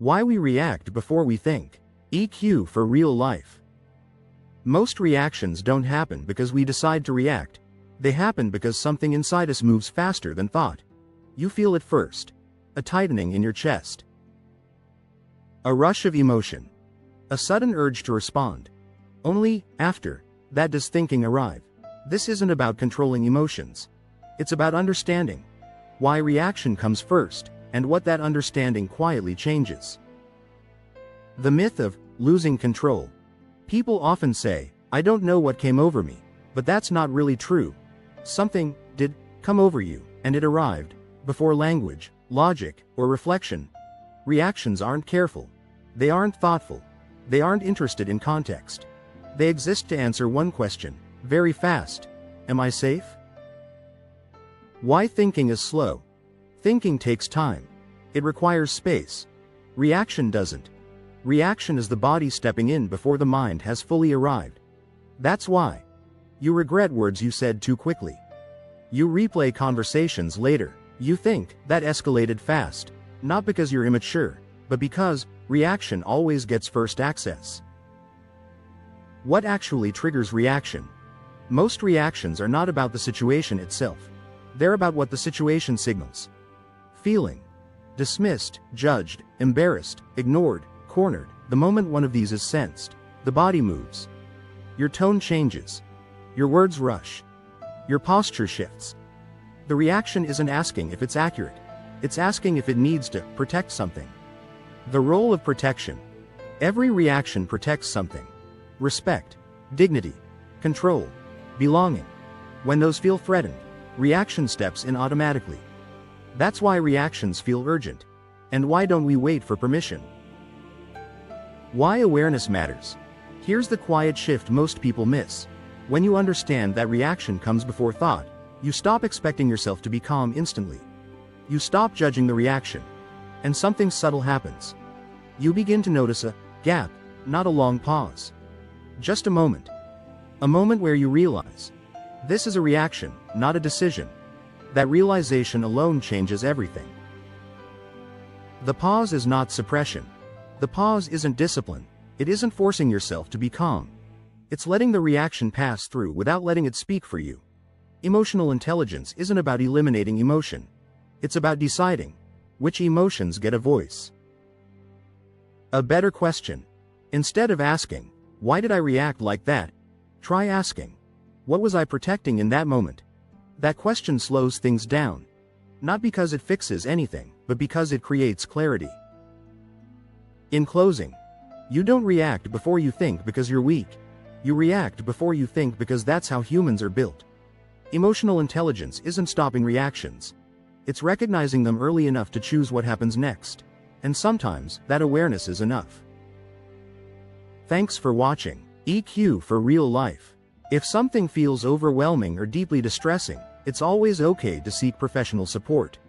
Why we react before we think. EQ for real life. Most reactions don't happen because we decide to react. They happen because something inside us moves faster than thought. You feel it first. A tightening in your chest. A rush of emotion. A sudden urge to respond. Only after that does thinking arrive. This isn't about controlling emotions. It's about understanding why reaction comes first, and what that understanding quietly changes. The myth of losing control. People often say, "I don't know what came over me," but that's not really true. Something did come over you, and it arrived before language, logic, or reflection. Reactions aren't careful. They aren't thoughtful. They aren't interested in context. They exist to answer one question, very fast. Am I safe? Why thinking is slow. Thinking takes time. It requires space. Reaction doesn't. Reaction is the body stepping in before the mind has fully arrived. That's why you regret words you said too quickly. You replay conversations later. You think, that escalated fast. Not because you're immature, but because reaction always gets first access. What actually triggers reaction? Most reactions are not about the situation itself. They're about what the situation signals. Feeling dismissed, judged, embarrassed, ignored, cornered. The moment one of these is sensed, the body moves. Your tone changes. Your words rush. Your posture shifts. The reaction isn't asking if it's accurate. It's asking if it needs to protect something. The role of protection. Every reaction protects something. Respect, dignity, control, belonging. When those feel threatened, reaction steps in automatically. That's why reactions feel urgent. And why don't we wait for permission? Why awareness matters. Here's the quiet shift most people miss. When you understand that reaction comes before thought, you stop expecting yourself to be calm instantly. You stop judging the reaction. And something subtle happens. You begin to notice a gap, not a long pause. Just a moment. A moment where you realize, this is a reaction, not a decision. That realization alone changes everything. The pause is not suppression. The pause isn't discipline. It isn't forcing yourself to be calm. It's letting the reaction pass through without letting it speak for you. Emotional intelligence isn't about eliminating emotion. It's about deciding which emotions get a voice. A better question. Instead of asking, why did I react like that? Try asking, what was I protecting in that moment? That question slows things down. Not because it fixes anything, but because it creates clarity. In closing, you don't react before you think because you're weak. You react before you think because that's how humans are built. Emotional intelligence isn't stopping reactions. It's recognizing them early enough to choose what happens next. And sometimes, that awareness is enough. Thanks for watching. EQ for real life. If something feels overwhelming or deeply distressing, it's always okay to seek professional support.